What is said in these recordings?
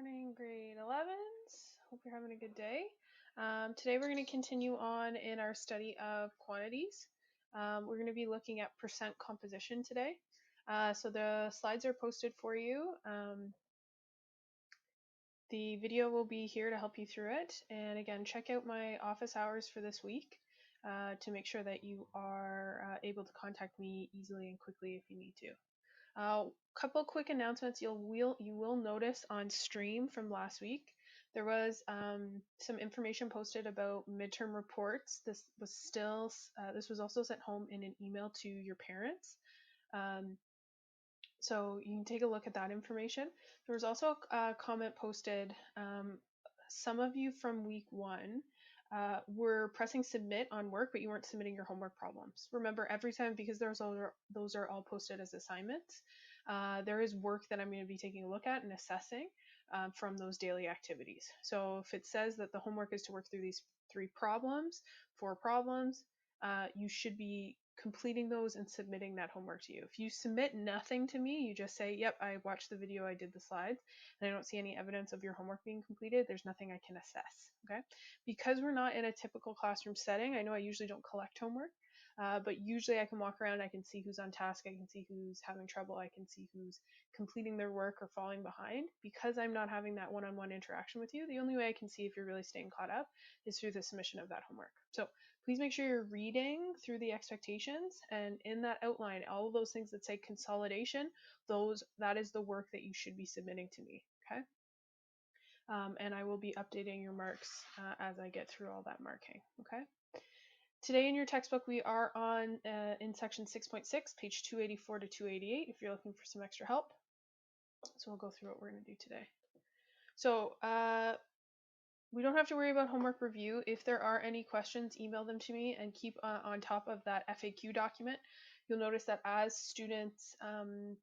Morning, grade 11s. Hope you're having a good day. Today we're going to continue on in our study of quantities. We're going to be looking at percent composition today. So the slides are posted for you. The video will be here to help you through it. And again, check out my office hours for this week to make sure that you are able to contact me easily and quickly if you need to. Couple quick announcements. You will notice on stream from last week there was some information posted about midterm reports. This was also sent home in an email to your parents. So you can take a look at that information. There was also a comment posted. Some of you from week 1 were pressing submit on work, but you weren't submitting your homework problems. Remember, every time, because those are all posted as assignments, there is work that I'm going to be taking a look at and assessing from those daily activities. So if it says that the homework is to work through these 4 problems, you should be completing those and submitting that homework to you. If you submit nothing to me, you just say, yep, I watched the video, I did the slides, and I don't see any evidence of your homework being completed, there's nothing I can assess, okay? Because we're not in a typical classroom setting, I know I usually don't collect homework, but usually I can walk around, I can see who's on task, I can see who's having trouble, I can see who's completing their work or falling behind. Because I'm not having that one-on-one interaction with you, the only way I can see if you're really staying caught up is through the submission of that homework. So please make sure you're reading through the expectations, and in that outline, all of those things that say consolidation, that is the work that you should be submitting to me, okay? And I will be updating your marks as I get through all that marking, okay? Today in your textbook, we are on in section 6.6, page 284 to 288, if you're looking for some extra help. So we'll go through what we're going to do today. So we don't have to worry about homework review. If there are any questions, email them to me and keep on top of that FAQ document. You'll notice that as students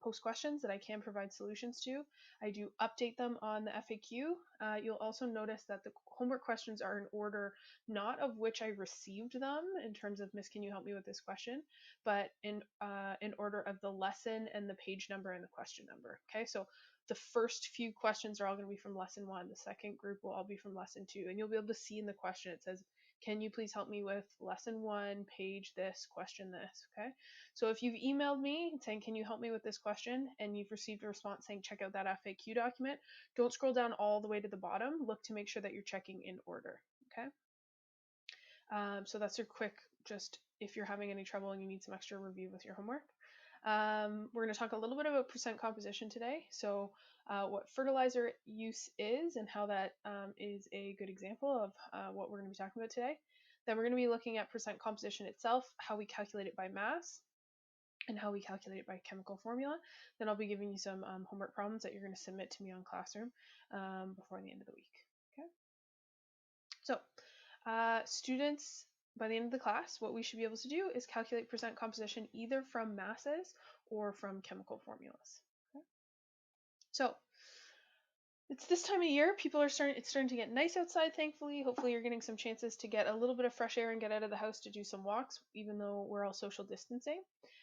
post questions that I can provide solutions to, I do update them on the FAQ. You'll also notice that the homework questions are in order, not of which I received them in terms of, Miss, can you help me with this question, but in order of the lesson and the page number and the question number. Okay, so the first few questions are all going to be from lesson 1. The second group will all be from lesson 2. And you'll be able to see in the question, it says, can you please help me with lesson 1, page this, question this, okay? So if you've emailed me saying, can you help me with this question, and you've received a response saying, check out that FAQ document, don't scroll down all the way to the bottom. Look to make sure that you're checking in order, okay? So that's your quick, just if you're having any trouble and you need some extra review with your homework. We're going to talk a little bit about percent composition today. So what fertilizer use is and how that is a good example of what we're going to be talking about today. Then we're going to be looking at percent composition itself, how we calculate it by mass, and how we calculate it by chemical formula. Then I'll be giving you some homework problems that you're going to submit to me on Classroom before the end of the week. Okay. So students, by the end of the class, what we should be able to do is calculate percent composition either from masses or from chemical formulas. Okay. So it's this time of year, it's starting to get nice outside, thankfully. Hopefully you're getting some chances to get a little bit of fresh air and get out of the house to do some walks, even though we're all social distancing.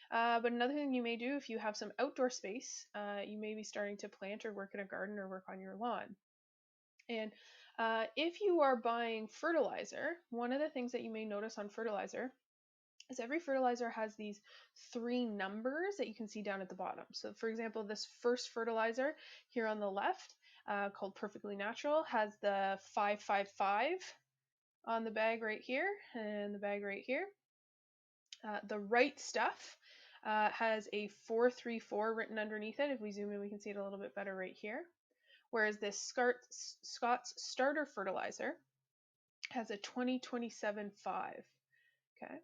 But another thing you may do, if you have some outdoor space, you may be starting to plant or work in a garden or work on your lawn. And if you are buying fertilizer, one of the things that you may notice on fertilizer is every fertilizer has these 3 numbers that you can see down at the bottom. So for example, this first fertilizer here on the left, called Perfectly Natural, has the 555 on the bag right here and the bag right here. The Right Stuff has a 434 written underneath it. If we zoom in, we can see it a little bit better right here. Whereas this Scott's Starter Fertilizer has a 2027-5. Okay.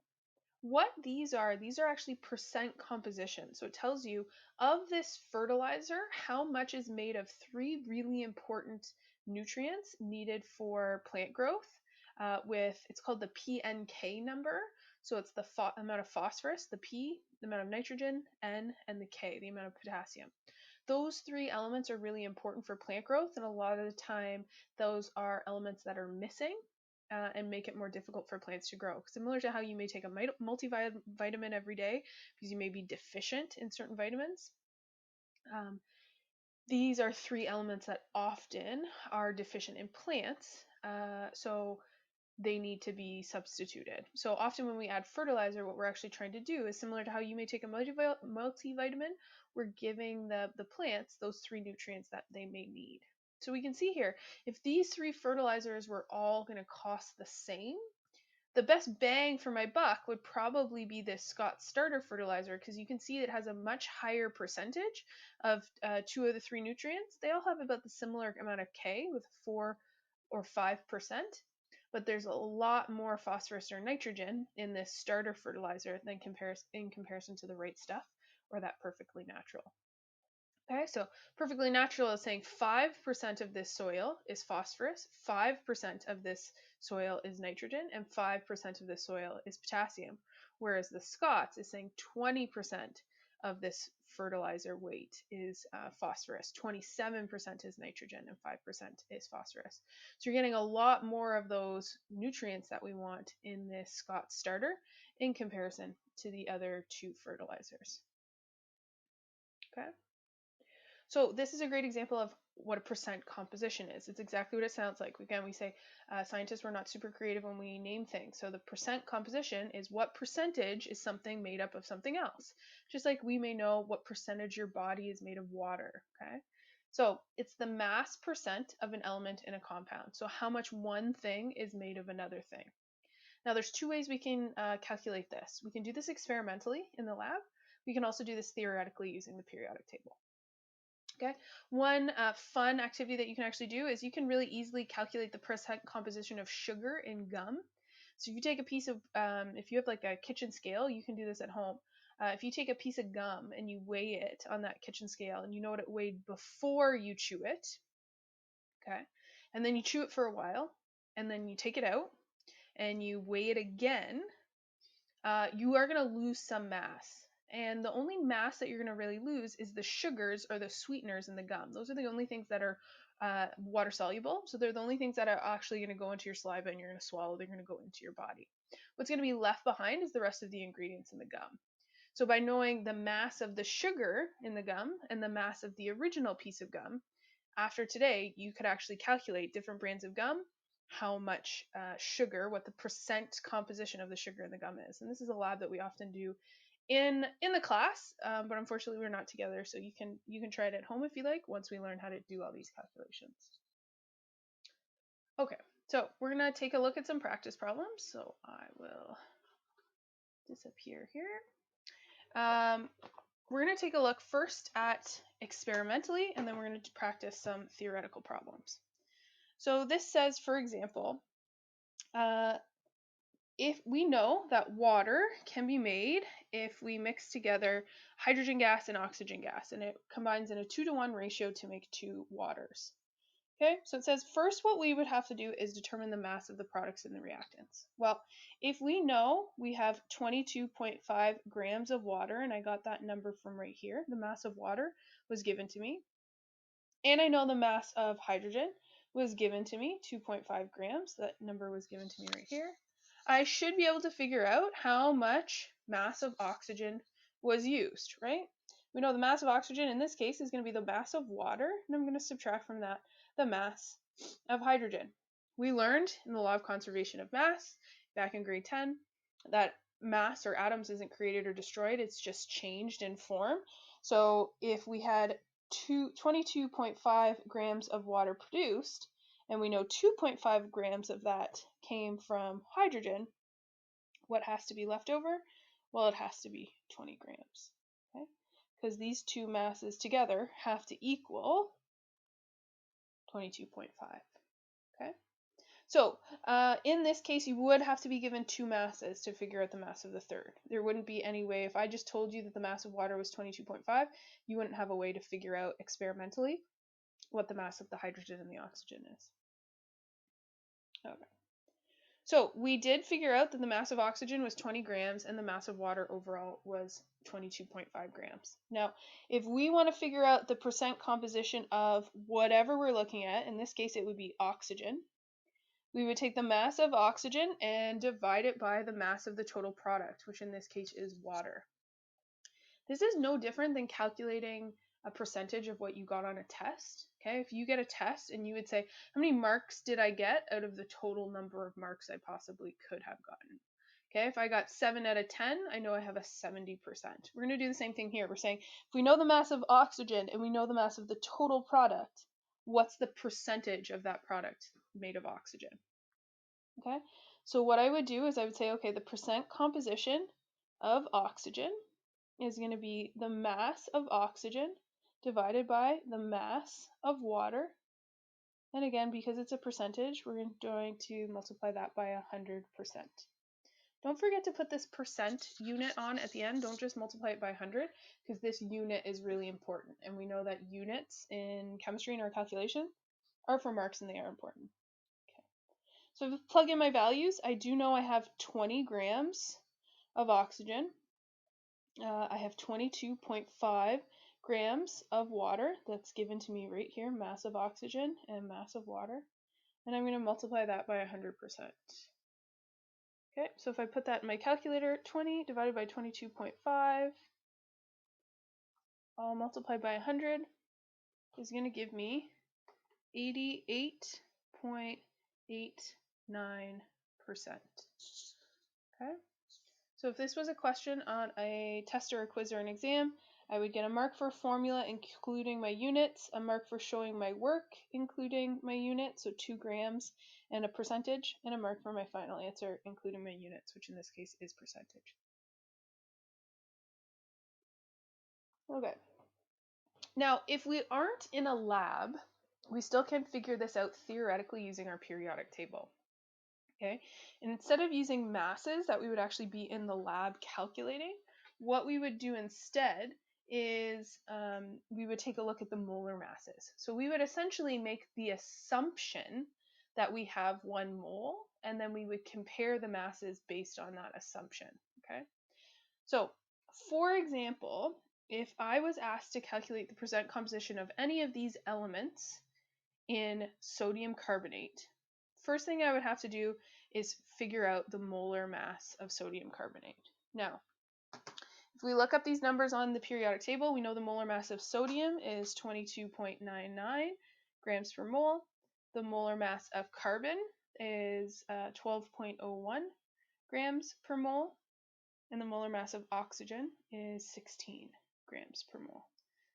What these are actually percent composition. So it tells you of this fertilizer, how much is made of 3 really important nutrients needed for plant growth it's called the PNK number. So it's the amount of phosphorus, the P, the amount of nitrogen, N, and the K, the amount of potassium. Those 3 elements are really important for plant growth, and a lot of the time those are elements that are missing and make it more difficult for plants to grow. Similar to how you may take a multivitamin every day because you may be deficient in certain vitamins. these are three elements that often are deficient in plants, so they need to be substituted. So often when we add fertilizer, what we're actually trying to do is similar to how you may take a multivitamin, we're giving the plants those three nutrients that they may need. So we can see here, if these three fertilizers were all going to cost the same, the best bang for my buck would probably be this Scott Starter fertilizer, because you can see it has a much higher percentage of two of the three nutrients. They all have about the similar amount of K with 4 or 5%, but there's a lot more phosphorus or nitrogen in this starter fertilizer than in comparison to the right stuff or that perfectly natural. Okay, so perfectly natural is saying 5% of this soil is phosphorus, 5% of this soil is nitrogen, and 5% of this soil is potassium. Whereas the Scots is saying 20% of this fertilizer weight is phosphorus, 27% is nitrogen, and 5% is phosphorus. So you're getting a lot more of those nutrients that we want in this Scott starter in comparison to the other two fertilizers. Okay. So this is a great example of what a percent composition is. It's exactly what it sounds like. Again, we say scientists were not super creative when we name things. So the percent composition is what percentage is something made up of something else. Just like we may know what percentage your body is made of water, okay? So it's the mass percent of an element in a compound. So how much one thing is made of another thing. Now there's two ways we can calculate this. We can do this experimentally in the lab. We can also do this theoretically using the periodic table. Okay, one fun activity that you can actually do is you can really easily calculate the percent composition of sugar in gum. So if you take a piece of, if you have like a kitchen scale, you can do this at home. If you take a piece of gum and you weigh it on that kitchen scale and you know what it weighed before you chew it, okay, and then you chew it for a while and then you take it out and you weigh it again, you are going to lose some mass. And the only mass that you're going to really lose is the sugars or the sweeteners in the gum. Those are the only things that are water soluble. So they're the only things that are actually going to go into your saliva and you're going to swallow. They're going to go into your body. What's going to be left behind is the rest of the ingredients in the gum. So by knowing the mass of the sugar in the gum and the mass of the original piece of gum, after today, you could actually calculate different brands of gum, how much sugar, what the percent composition of the sugar in the gum is. And this is a lab that we often do in the class, but unfortunately we're not together, so you can try it at home if you like once we learn how to do all these calculations. Okay, so we're gonna take a look at some practice problems. So I will disappear here. We're gonna take a look first at experimentally, and then we're gonna practice some theoretical problems. So this says, for example, if we know that water can be made if we mix together hydrogen gas and oxygen gas, and it combines in a 2-to-1 ratio to make 2 waters. Okay, so it says first what we would have to do is determine the mass of the products in the reactants. Well, if we know we have 22.5 grams of water, and I got that number from right here, the mass of water was given to me, and I know the mass of hydrogen was given to me, 2.5 grams, that number was given to me right here, I should be able to figure out how much mass of oxygen was used, right? We know the mass of oxygen in this case is going to be the mass of water, and I'm going to subtract from that the mass of hydrogen. We learned in the law of conservation of mass back in grade 10 that mass or atoms isn't created or destroyed, it's just changed in form. So if we had 22.5 grams of water produced, and we know 2.5 grams of that came from hydrogen, what has to be left over? Well, it has to be 20 grams, okay? Because these two masses together have to equal 22.5, okay? So in this case, you would have to be given two masses to figure out the mass of the third. There wouldn't be any way, if I just told you that the mass of water was 22.5, you wouldn't have a way to figure out experimentally what the mass of the hydrogen and the oxygen is. Okay. So we did figure out that the mass of oxygen was 20 grams and the mass of water overall was 22.5 grams. Now, if we want to figure out the percent composition of whatever we're looking at, in this case it would be oxygen, we would take the mass of oxygen and divide it by the mass of the total product, which in this case is water. This is no different than calculating a percentage of what you got on a test. Okay, if you get a test and you would say, how many marks did I get out of the total number of marks I possibly could have gotten? Okay, if I got 7 out of 10, I know I have a 70%. We're going to do the same thing here. We're saying if we know the mass of oxygen and we know the mass of the total product, what's the percentage of that product made of oxygen? Okay, so what I would do is I would say, okay, the percent composition of oxygen is going to be the mass of oxygen divided by the mass of water. And again, because it's a percentage, we're going to multiply that by 100%. Don't forget to put this percent unit on at the end. Don't just multiply it by 100, because this unit is really important. And we know that units in chemistry in our calculation are for marks and they are important. Okay. So if I plug in my values, I do know I have 20 grams of oxygen. I have 22.5 grams of water that's given to me right here, mass of oxygen and mass of water. And I'm going to multiply that by 100%. Okay, so if I put that in my calculator, 20 divided by 22.5, all multiplied by 100 is going to give me 88.89%. Okay, so if this was a question on a test or a quiz or an exam, I would get a mark for formula including my units, a mark for showing my work including my units, so 2 grams, and a percentage, and a mark for my final answer including my units, which in this case is percentage. Okay. Now, if we aren't in a lab, we still can figure this out theoretically using our periodic table. Okay, and instead of using masses that we would actually be in the lab calculating, what we would do instead is we would take a look at the molar masses. So we would essentially make the assumption that we have 1 mole, and then we would compare the masses based on that assumption. Okay, so for example, if I was asked to calculate the percent composition of any of these elements in sodium carbonate, first thing I would have to do is figure out the molar mass of sodium carbonate. Now, if we look up these numbers on the periodic table, we know the molar mass of sodium is 22.99 grams per mole. The molar mass of carbon is 12.01 grams per mole. And the molar mass of oxygen is 16 grams per mole.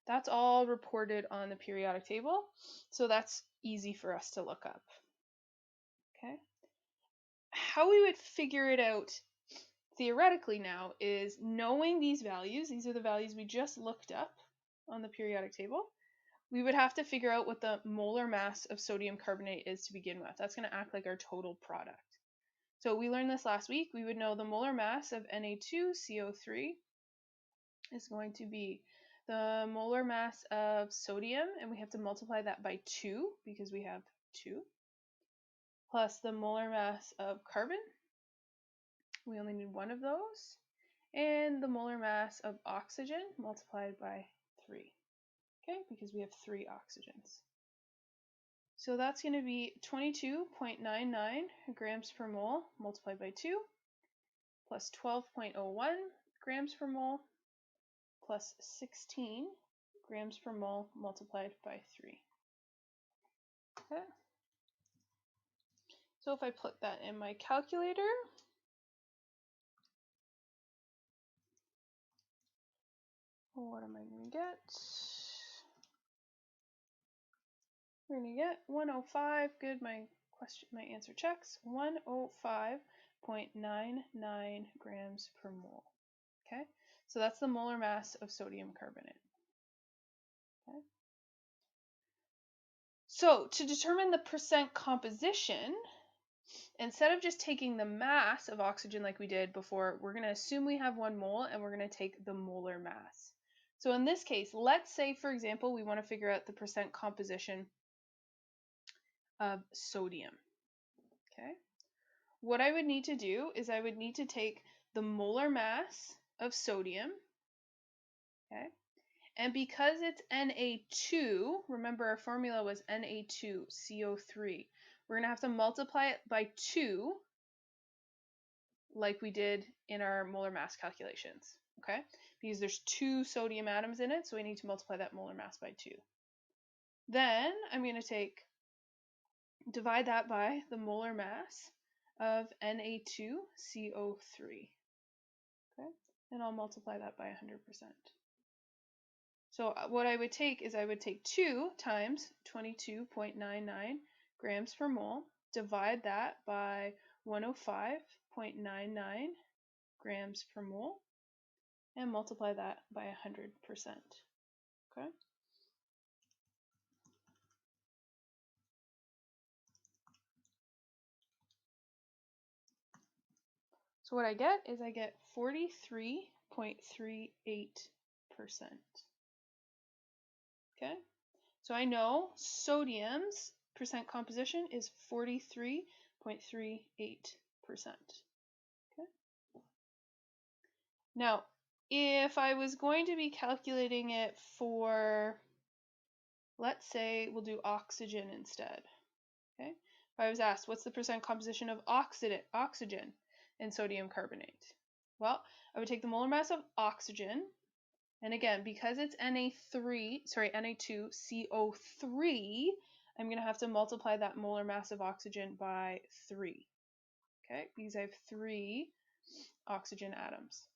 That's all reported on the periodic table, so that's easy for us to look up. Okay. How we would figure it out theoretically now is knowing these values. These are the values we just looked up on the periodic table. We would have to figure out what the molar mass of sodium carbonate is to begin with. That's going to act like our total product. So we learned this last week. We would know the molar mass of Na2CO3 is going to be the molar mass of sodium, and we have to multiply that by 2 because we have 2, plus the molar mass of carbon. We only need 1 of those, and the molar mass of oxygen multiplied by 3, okay, because we have 3 oxygens. So that's going to be 22.99 grams per mole multiplied by 2, plus 12.01 grams per mole, plus 16 grams per mole multiplied by 3. Okay. So if I put that in my calculator, what am I going to get? We're going to get 105. Good, my answer checks. 105.99 grams per mole. Okay, so that's the molar mass of sodium carbonate. Okay. So to determine the percent composition, instead of just taking the mass of oxygen like we did before, we're going to assume we have 1 mole and we're going to take the molar mass. So in this case, let's say, for example, we want to figure out the percent composition of sodium. Okay. What I would need to do is I would need to take the molar mass of sodium. Okay. And because it's Na2, remember our formula was Na2CO3. We're going to have to multiply it by 2 like we did in our molar mass calculations. okay? Because there's 2 sodium atoms in it, so we need to multiply that molar mass by 2. Then I'm going to divide that by the molar mass of Na2CO3, okay? And I'll multiply that by 100%. So what I would take is 2 times 22.99 grams per mole, divide that by 105.99 grams per mole, and multiply that by 100%. Okay? So what I get is 43.38%. Okay? So I know sodium's percent composition is 43.38%. Okay? Now, if I was going to be calculating it for, let's say we'll do oxygen instead. Okay? If I was asked what's the percent composition of oxygen in sodium carbonate? Well, I would take the molar mass of oxygen, and again, because it's Na2CO3, I'm going to have to multiply that molar mass of oxygen by 3. Okay? Because I have 3 oxygen atoms.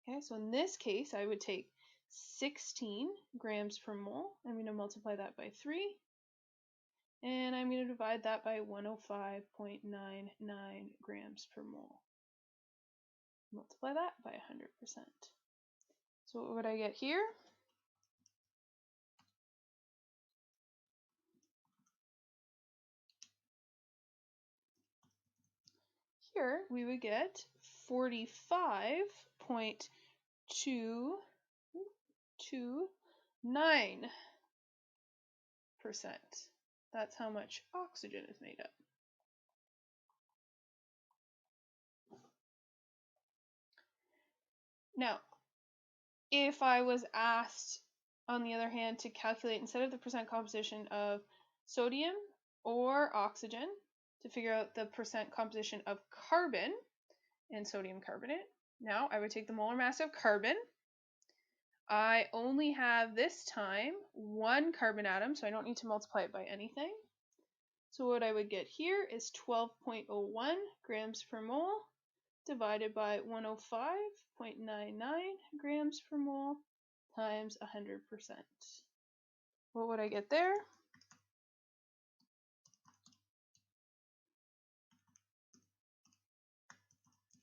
Okay, so in this case, I would take 16 grams per mole. I'm going to multiply that by 3. And I'm going to divide that by 105.99 grams per mole. Multiply that by 100%. So what would I get here? Here we would get 45.229%. That's how much oxygen is made up. Now, if I was asked, on the other hand, to calculate, instead of the percent composition of sodium or oxygen, to figure out the percent composition of carbon in sodium carbonate, now I would take the molar mass of carbon. I only have this time 1 carbon atom, so I don't need to multiply it by anything. So what I would get here is 12.01 grams per mole divided by 105.99 grams per mole times 100%. What would I get there?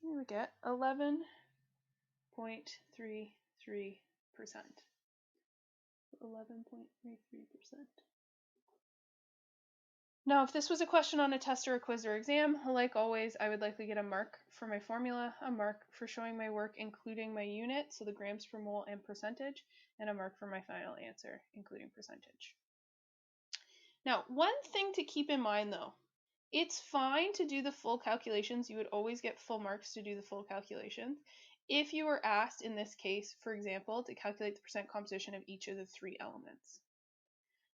We would get 11.33%. 11.33%. Now, if this was a question on a test or a quiz or exam, like always, I would likely get a mark for my formula, a mark for showing my work, including my unit, so the grams per mole and percentage, and a mark for my final answer, including percentage. Now, one thing to keep in mind though, it's fine to do the full calculations. You would always get full marks to do the full calculations. If you were asked in this case, for example, to calculate the percent composition of each of the 3 elements.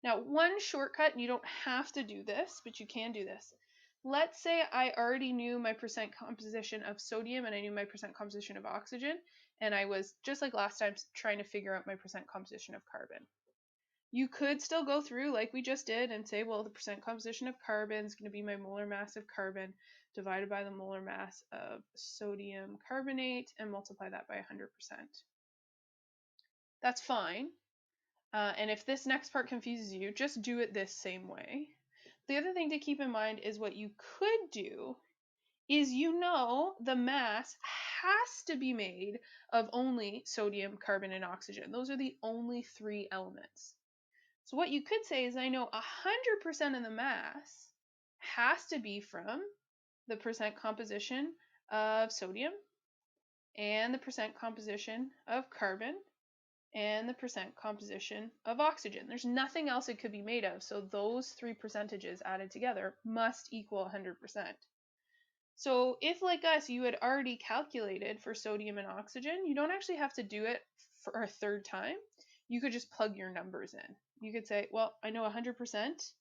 Now, one shortcut, and you don't have to do this, but you can do this. Let's say I already knew my percent composition of sodium and I knew my percent composition of oxygen, and I was, just like last time, trying to figure out my percent composition of carbon. You could still go through like we just did and say, well, the percent composition of carbon is going to be my molar mass of carbon divided by the molar mass of sodium carbonate and multiply that by 100%. That's fine. And if this next part confuses you, just do it this same way. The other thing to keep in mind is what you could do is the mass has to be made of only sodium, carbon, and oxygen. Those are the only 3 elements. So what you could say is I know 100% of the mass has to be from the percent composition of sodium and the percent composition of carbon and the percent composition of oxygen. There's nothing else it could be made of, so those 3 percentages added together must equal 100%. So if, like us, you had already calculated for sodium and oxygen, you don't actually have to do it for a 3rd time. You could just plug your numbers in. You could say, well, I know 100%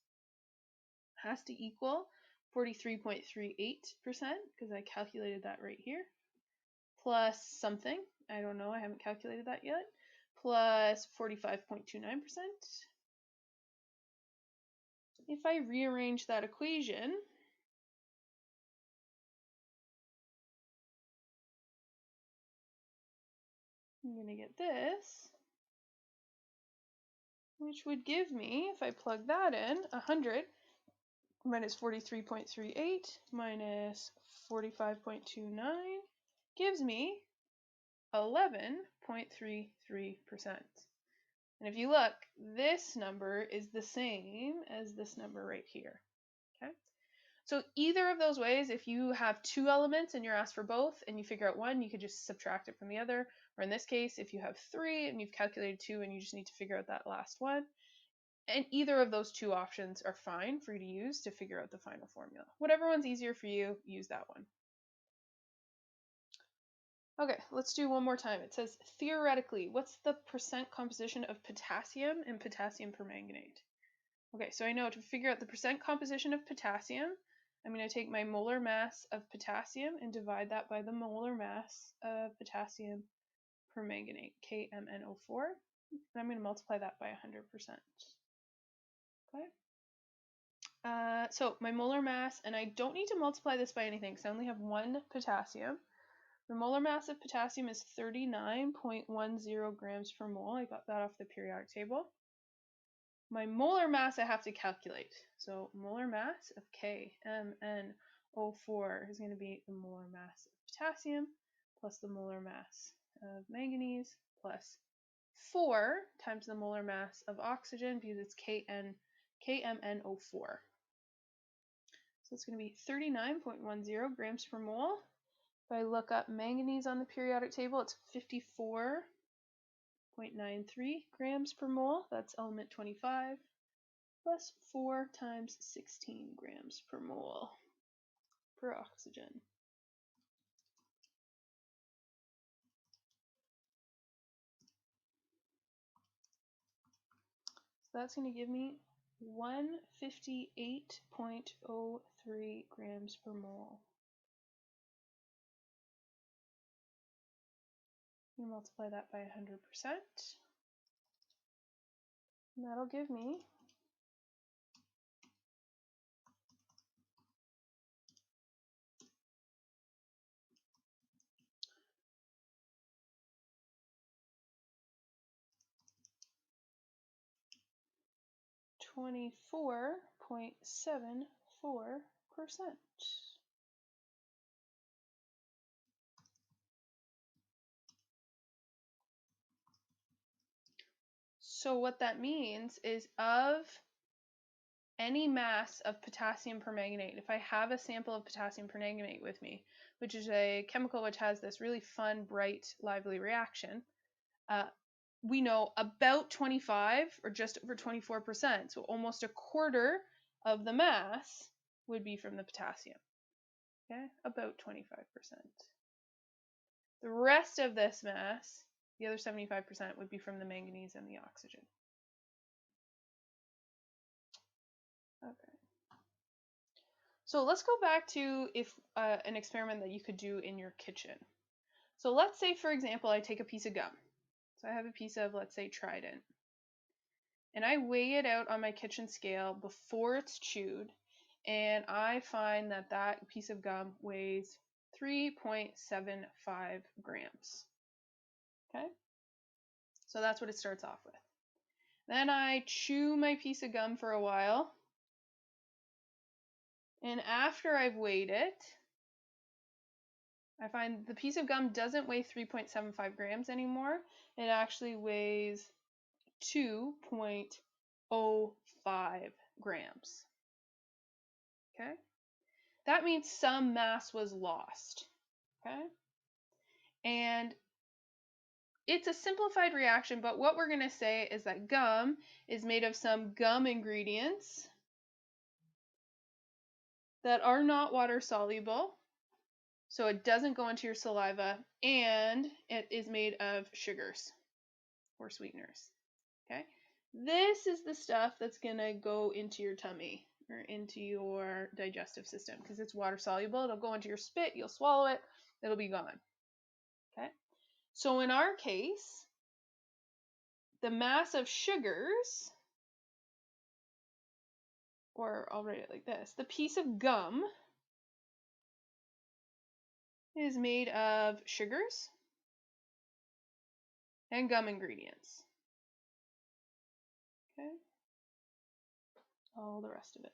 has to equal 43.38% because I calculated that right here, plus something. I don't know, I haven't calculated that yet. Plus 45.29%. If I rearrange that equation, I'm going to get this, which would give me, if I plug that in, 100 minus 43.38 minus 45.29 gives me 11.33%. And if you look, this number is the same as this number right here. Okay? So either of those ways, if you have two elements and you're asked for both and you figure out one, you could just subtract it from the other. Or in this case, if you have three and you've calculated two and you just need to figure out that last one, and either of those two options are fine for you to use to figure out the final formula. Whatever one's easier for you, use that one. Okay, let's do one more time. It says, theoretically, what's the percent composition of potassium and potassium permanganate? Okay, so I know to figure out the percent composition of potassium, I'm going to take my molar mass of potassium and divide that by the molar mass of potassium permanganate, KMnO4, and I'm going to multiply that by 100%. Okay. So my molar mass, and I don't need to multiply this by anything because I only have one potassium. The molar mass of potassium is 39.10 grams per mole. I got that off the periodic table. My molar mass I have to calculate. So molar mass of KMnO4 is going to be the molar mass of potassium plus the molar mass of manganese plus 4 times the molar mass of oxygen because it's KMnO4. So it's going to be 39.10 grams per mole. If I look up manganese on the periodic table, it's 54.93 grams per mole. That's element 25, plus 4 times 16 grams per mole per oxygen. So that's going to give me 158.03 grams per mole. You multiply that by 100%, and that'll give me 24.74%. So what that means is of any mass of potassium permanganate, if I have a sample of potassium permanganate with me, which is a chemical which has this really fun, bright, lively reaction, we know about 25 or just over 24%, so almost a quarter of the mass would be from the potassium. Okay, about 25%. The rest of this mass, the other 75%, would be from the manganese and the oxygen. Okay. So let's go back to an experiment that you could do in your kitchen. So let's say, for example, I take a piece of gum. So I have a piece of, let's say, Trident. And I weigh it out on my kitchen scale before it's chewed, and I find that that piece of gum weighs 3.75 grams. Okay? So that's what it starts off with. Then I chew my piece of gum for a while, and after I've weighed it, I find the piece of gum doesn't weigh 3.75 grams anymore. It actually weighs 2.05 grams. Okay? That means some mass was lost. Okay? And it's a simplified reaction, but what we're going to say is that gum is made of some gum ingredients that are not water soluble, so it doesn't go into your saliva, and it is made of sugars or sweeteners. Okay? This is the stuff that's going to go into your tummy or into your digestive system because it's water soluble. It'll go into your spit, you'll swallow it, it'll be gone. Okay, so in our case, the mass of sugars, or I'll write it like this, the piece of gum is made of sugars and gum ingredients. Okay, all the rest of it.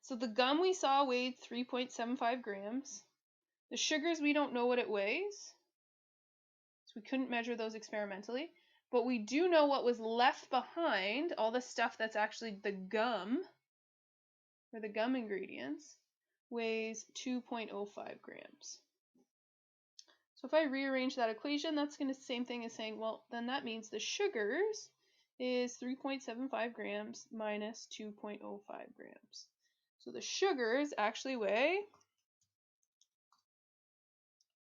So the gum we saw weighed 3.75 grams. The sugars, we don't know what it weighs, so we couldn't measure those experimentally. But we do know what was left behind, all the stuff that's actually the gum, or the gum ingredients, weighs 2.05 grams. So if I rearrange that equation, that's going to be the same thing as saying, well, then that means the sugars is 3.75 grams minus 2.05 grams. So the sugars actually weigh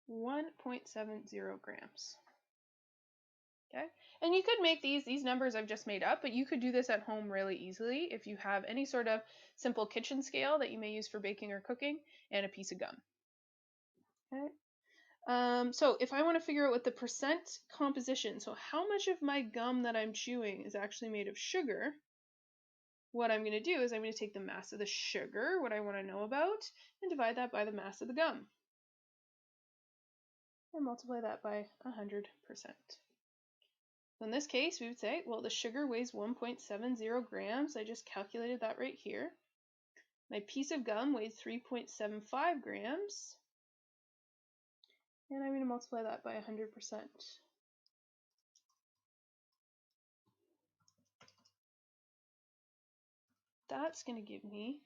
1.70 grams. Okay, and you could make these numbers I've just made up, but you could do this at home really easily if you have any sort of simple kitchen scale that you may use for baking or cooking and a piece of gum. Okay, so if I want to figure out what the percent composition, so how much of my gum that I'm chewing is actually made of sugar, what I'm going to do is I'm going to take the mass of the sugar, what I want to know about, and divide that by the mass of the gum. And multiply that by 100%. So in this case, we would say, well, the sugar weighs 1.70 grams. I just calculated that right here. My piece of gum weighs 3.75 grams. And I'm going to multiply that by 100%. That's going to give me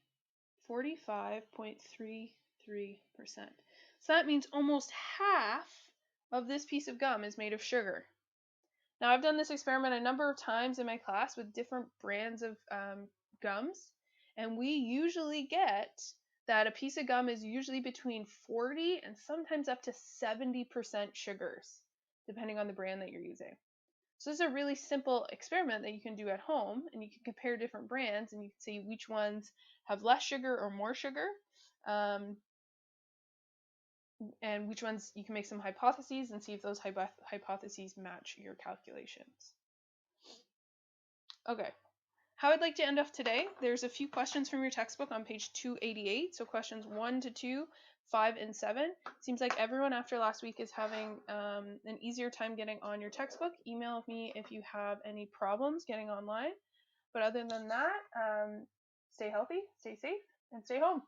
45.33%. So that means almost half of this piece of gum is made of sugar. Now, I've done this experiment a number of times in my class with different brands of gums, and we usually get that a piece of gum is usually between 40 and sometimes up to 70% sugars, depending on the brand that you're using. So this is a really simple experiment that you can do at home, and you can compare different brands, and you can see which ones have less sugar or more sugar, and which ones you can make some hypotheses and see if those hypotheses match your calculations. Okay, how I'd like to end off today, there's a few questions from your textbook on page 288, so questions 1 to 2, 5, and 7. Seems like everyone after last week is having an easier time getting on your textbook. Email me if you have any problems getting online. But other than that, stay healthy, stay safe, and stay home.